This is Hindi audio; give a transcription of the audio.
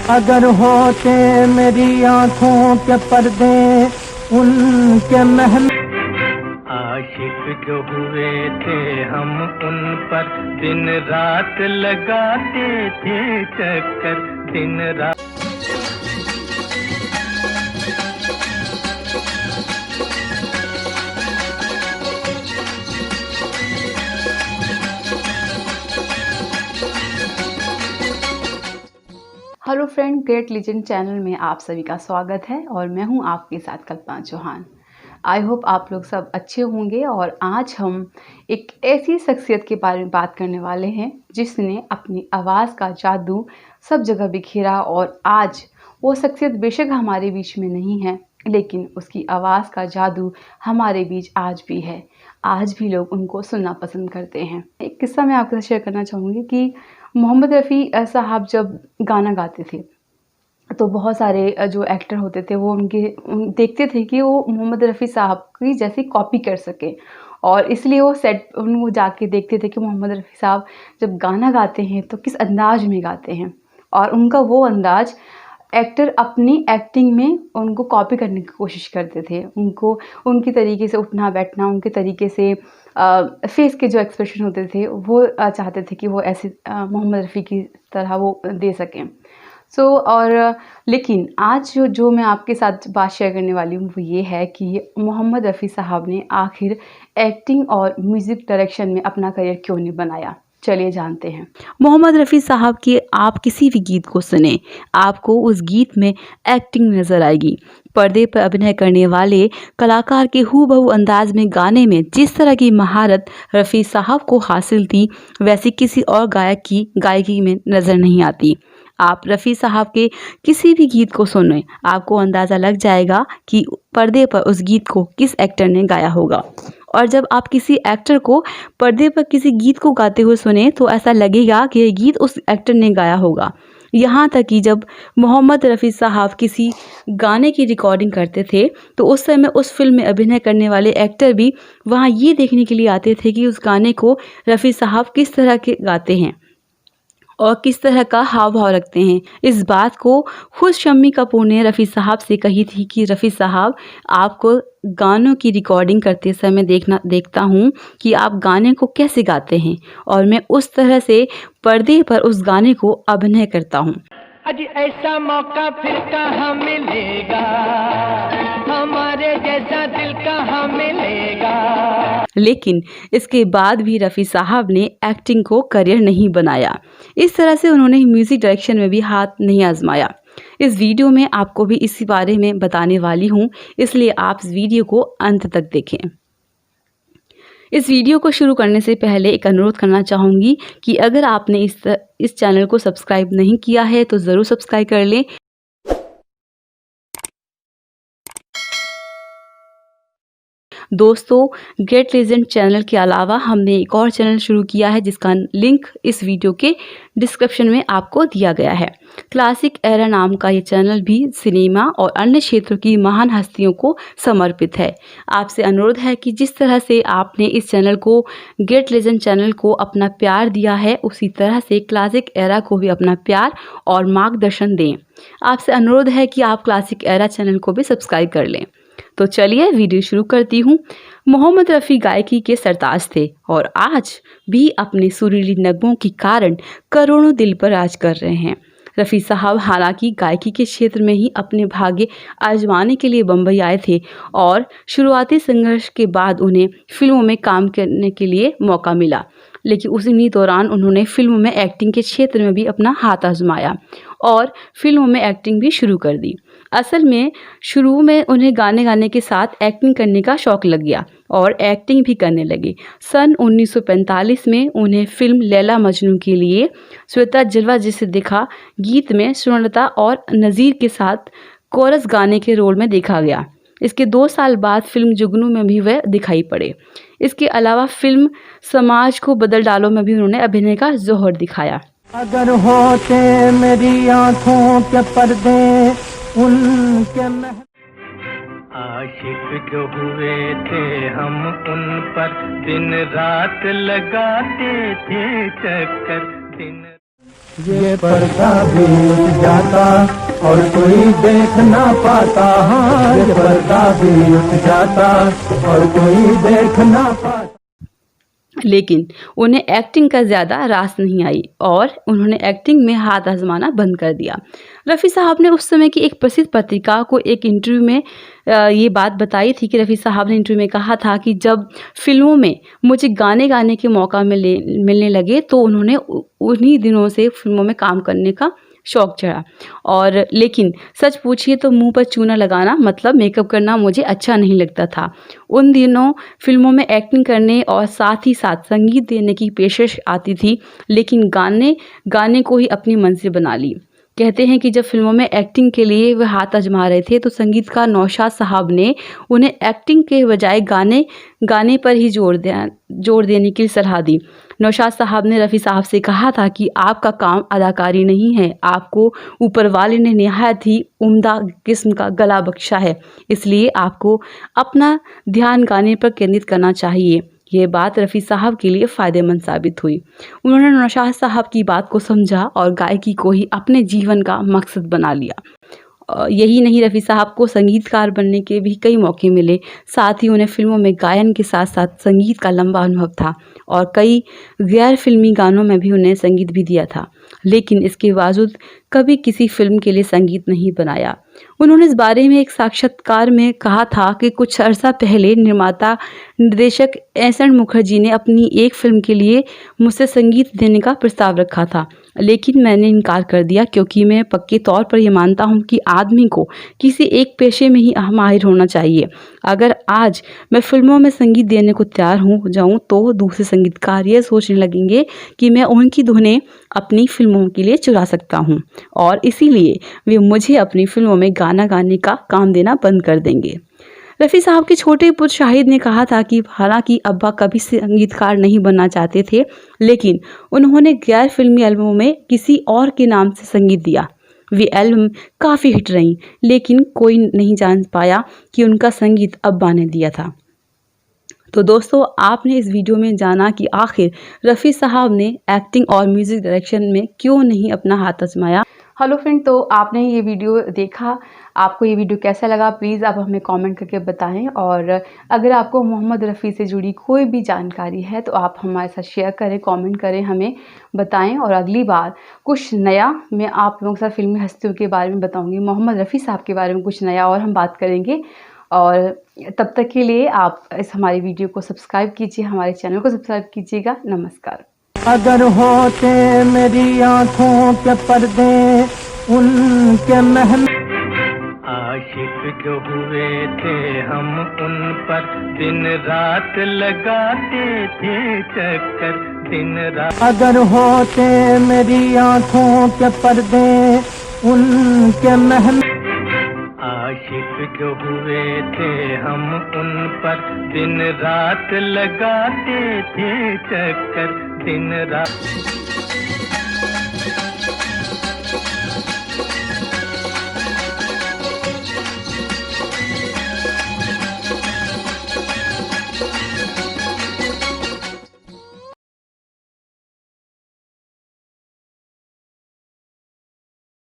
अगर होते मेरी आंखों के पर्दे उनके महल। आशिक जो हुए थे हम उन पर दिन रात लगाते थे चक्कर, दिन रात। Hello friend, great legend channel में आप सभी का स्वागत है और मैं हूं आपके साथ कल्पना चौहान। आई होप आप लोग सब अच्छे होंगे। और आज हम एक ऐसी शख्सियत के बारे में बात करने वाले हैं जिसने अपनी आवाज़ का जादू सब जगह बिखेरा। और आज वो शख्सियत बेशक हमारे बीच में नहीं है, लेकिन उसकी आवाज़ का जादू हमारे बीच आज भी है। आज भी लोग उनको सुनना पसंद करते हैं। एक किस्सा मैं आपके साथ शेयर करना चाहूँगी कि मोहम्मद रफ़ी साहब जब गाना गाते थे तो बहुत सारे जो एक्टर होते थे वो देखते थे कि वो मोहम्मद रफ़ी साहब की जैसी कॉपी कर सकें। और इसलिए वो सेट उनको जाके देखते थे कि मोहम्मद रफ़ी साहब जब गाना गाते हैं तो किस अंदाज में गाते हैं। और उनका वो अंदाज एक्टर अपनी एक्टिंग में उनको कॉपी करने की कोशिश करते थे। उनको उनकी तरीके से उठना बैठना, उनके तरीके से फेस के जो एक्सप्रेशन होते थे वो चाहते थे कि वो ऐसे मोहम्मद रफ़ी की तरह वो दे सकें। और लेकिन आज जो मैं आपके साथ बात शेयर करने वाली हूँ वो ये है कि मोहम्मद रफ़ी साहब ने आखिर एक्टिंग और म्यूज़िक डायरेक्शन में अपना करियर क्यों नहीं बनाया। चलिए जानते हैं। मोहम्मद रफ़ी साहब के आप किसी भी गीत को सुने, आपको उस गीत में एक्टिंग नज़र आएगी। पर्दे पर अभिनय करने वाले कलाकार के हूबहू अंदाज में गाने में जिस तरह की महारत रफ़ी साहब को हासिल थी, वैसी किसी और गायक की गायकी में नज़र नहीं आती। आप रफ़ी साहब के किसी भी गीत को सुनें, आपको अंदाज़ा लग जाएगा कि पर्दे पर उस गीत को किस एक्टर ने गाया होगा। और जब आप किसी एक्टर को पर्दे पर किसी गीत को गाते हुए सुने तो ऐसा लगेगा कि ये गीत उस एक्टर ने गाया होगा। यहाँ तक कि जब मोहम्मद रफ़ी साहब किसी गाने की रिकॉर्डिंग करते थे तो उस समय उस फिल्म में अभिनय करने वाले एक्टर भी वहाँ ये देखने के लिए आते थे कि उस गाने को रफ़ी साहब किस तरह के गाते हैं और किस तरह का हाव भाव रखते हैं। इस बात को खुद शम्मी कपूर ने रफ़ी साहब से कही थी कि रफ़ी साहब, आपको गानों की रिकॉर्डिंग करते समय देखता हूँ कि आप गाने को कैसे गाते हैं और मैं उस तरह से पर्दे पर उस गाने को अभिनय करता हूँ। अजी ऐसा मौका फिर कहाँ मिलेगा, हमारे जैसा दिल कहाँ मिलेगा। लेकिन इसके बाद भी रफ़ी साहब ने एक्टिंग को करियर नहीं बनाया। इस तरह से उन्होंने म्यूज़िक डायरेक्शन में भी हाथ नहीं आजमाया। इस वीडियो में आपको भी इसी बारे में बताने वाली हूँ, इसलिए आप इस वीडियो को अंत तक देखें। इस वीडियो को शुरू करने से पहले एक अनुरोध करना चाहूँगी कि अगर आपने इस चैनल को सब्सक्राइब नहीं किया है तो ज़रूर सब्सक्राइब कर लें। दोस्तों, ग्रेट लीजेंड चैनल के अलावा हमने एक और चैनल शुरू किया है जिसका लिंक इस वीडियो के डिस्क्रिप्शन में आपको दिया गया है। क्लासिक एरा नाम का ये चैनल भी सिनेमा और अन्य क्षेत्रों की महान हस्तियों को समर्पित है। आपसे अनुरोध है कि जिस तरह से आपने इस चैनल को, ग्रेट लीजेंड चैनल को अपना प्यार दिया है, उसी तरह से क्लासिक एरा को भी अपना प्यार और मार्गदर्शन दें। आपसे अनुरोध है कि आप क्लासिक एरा चैनल को भी सब्सक्राइब कर लें। तो चलिए वीडियो शुरू करती हूँ। मोहम्मद रफ़ी गायकी के सरताज थे और आज भी अपने सुरीली नगमों के कारण करोड़ों दिल पर राज कर रहे हैं। रफ़ी साहब हालांकि गायकी के क्षेत्र में ही अपने भाग्य आजमाने के लिए बम्बई आए थे और शुरुआती संघर्ष के बाद उन्हें फिल्मों में काम करने के लिए मौका मिला, लेकिन उसी दौरान उन्होंने फिल्मों में एक्टिंग के क्षेत्र में भी अपना हाथ आजमाया और फिल्मों में एक्टिंग भी शुरू कर दी। असल में शुरू में उन्हें गाने गाने के साथ एक्टिंग करने का शौक लग गया और एक्टिंग भी करने लगे। सन 1945 में उन्हें फिल्म लैला मजनू के लिए श्वेता जलवा जैसे देखा गीत में स्वर्णलता और नज़ीर के साथ कोरस गाने के रोल में देखा गया। इसके 2 साल बाद फिल्म जुगनू में भी वह दिखाई पड़े। इसके अलावा फिल्म समाज को बदल डालो में भी उन्होंने अभिनय का जोहर दिखाया। अगर होते मेरी आंखों के पर्दे उनके आशिक जो हुए थे हम उन पर दिन रात लगाते थे चक्कर, दिन ये पर्दा भी उठ जाता और कोई देख ना पाता, हाँ ये पर्दा भी उठ जाता और कोई देख ना पाता। लेकिन उन्हें एक्टिंग का ज़्यादा रास नहीं आई और उन्होंने एक्टिंग में हाथ आजमाना बंद कर दिया। रफ़ी साहब ने उस समय की एक प्रसिद्ध पत्रिका को एक इंटरव्यू में ये बात बताई थी कि रफ़ी साहब ने इंटरव्यू में कहा था कि जब फिल्मों में मुझे गाने के मौका मिलने लगे तो उन्होंने उन्हीं दिनों से फिल्मों में काम करने का शौक़ चढ़ा। और लेकिन सच पूछिए तो मुंह पर चूना लगाना मतलब मेकअप करना मुझे अच्छा नहीं लगता था। उन दिनों फिल्मों में एक्टिंग करने और साथ ही साथ संगीत देने की पेशकश आती थी, लेकिन गाने को ही अपनी मंजिल बना ली। कहते हैं कि जब फिल्मों में एक्टिंग के लिए वह हाथ आजमा रहे थे तो संगीतकार नौशाद साहब ने उन्हें एक्टिंग के बजाय गाने पर ही जोर देने की सलाह दी। नौशाद साहब ने रफ़ी साहब से कहा था कि आपका काम अदाकारी नहीं है, आपको ऊपर वाले ने निहायत ही उम्दा किस्म का गला बख्शा है, इसलिए आपको अपना ध्यान गाने पर केंद्रित करना चाहिए। ये बात रफ़ी साहब के लिए फ़ायदेमंद साबित हुई। उन्होंने नौशाद साहब की बात को समझा और गायकी को ही अपने जीवन का मकसद बना लिया। यही नहीं, रफ़ी साहब को संगीतकार बनने के भी कई मौके मिले। साथ ही उन्हें फिल्मों में गायन के साथ साथ संगीत का लंबा अनुभव था और कई गैर फिल्मी गानों में भी उन्हें संगीत भी दिया था, लेकिन इसके बावजूद कभी किसी फिल्म के लिए संगीत नहीं बनाया। उन्होंने इस बारे में एक साक्षात्कार में कहा था कि कुछ अर्सा पहले निर्माता निर्देशक एस.एन. मुखर्जी ने अपनी एक फिल्म के लिए मुझसे संगीत देने का प्रस्ताव रखा था, लेकिन मैंने इनकार कर दिया क्योंकि मैं पक्के तौर पर ये मानता हूँ कि आदमी को किसी एक पेशे में ही माहिर होना चाहिए। अगर आज मैं फिल्मों में संगीत देने को तैयार हो जाऊँ तो दूसरे संगीतकार ये सोचने लगेंगे कि मैं उनकी धुनें अपनी फिल्मों के लिए चुरा सकता हूँ और इसीलिए वे मुझे अपनी फिल्मों में गाना गाने का काम देना बंद कर देंगे। रफ़ी साहब के छोटे पुत्र शाहिद ने कहा था कि हालांकि अब्बा कभी संगीतकार नहीं बनना चाहते थे, लेकिन उन्होंने गैर फिल्मी एल्बमों में किसी और के नाम से संगीत दिया। वे एल्बम काफ़ी हिट रहीं, लेकिन कोई नहीं जान पाया कि उनका संगीत अब्बा ने दिया था। तो दोस्तों, आपने इस वीडियो में जाना कि आखिर रफ़ी साहब ने एक्टिंग और म्यूज़िक डायरेक्शन में क्यों नहीं अपना हाथ आजमाया। हेलो फ्रेंड, तो आपने ये वीडियो देखा, आपको ये वीडियो कैसा लगा प्लीज़ आप हमें कमेंट करके बताएं। और अगर आपको मोहम्मद रफ़ी से जुड़ी कोई भी जानकारी है तो आप हमारे साथ शेयर करें, कमेंट करें, हमें बताएं। और अगली बार कुछ नया मैं आप लोगों के साथ फिल्मी हस्तियों के बारे में बताऊंगी, मोहम्मद रफ़ी साहब के बारे में कुछ नया और हम बात करेंगे। और तब तक के लिए आप इस हमारी वीडियो को सब्सक्राइब कीजिए, हमारे चैनल को सब्सक्राइब कीजिएगा। नमस्कार। अगर होते मेरी आँखों के पर्दे उनके महल, आशिक जो हुए थे हम उन पर दिन रात लगाते थे चक्कर, दिन रात। अगर होते मेरी आँखों के पर्दे उनके महल, आशिक जो हुए थे हम उन पर दिन रात लगाते थे चक्कर, दिन रात।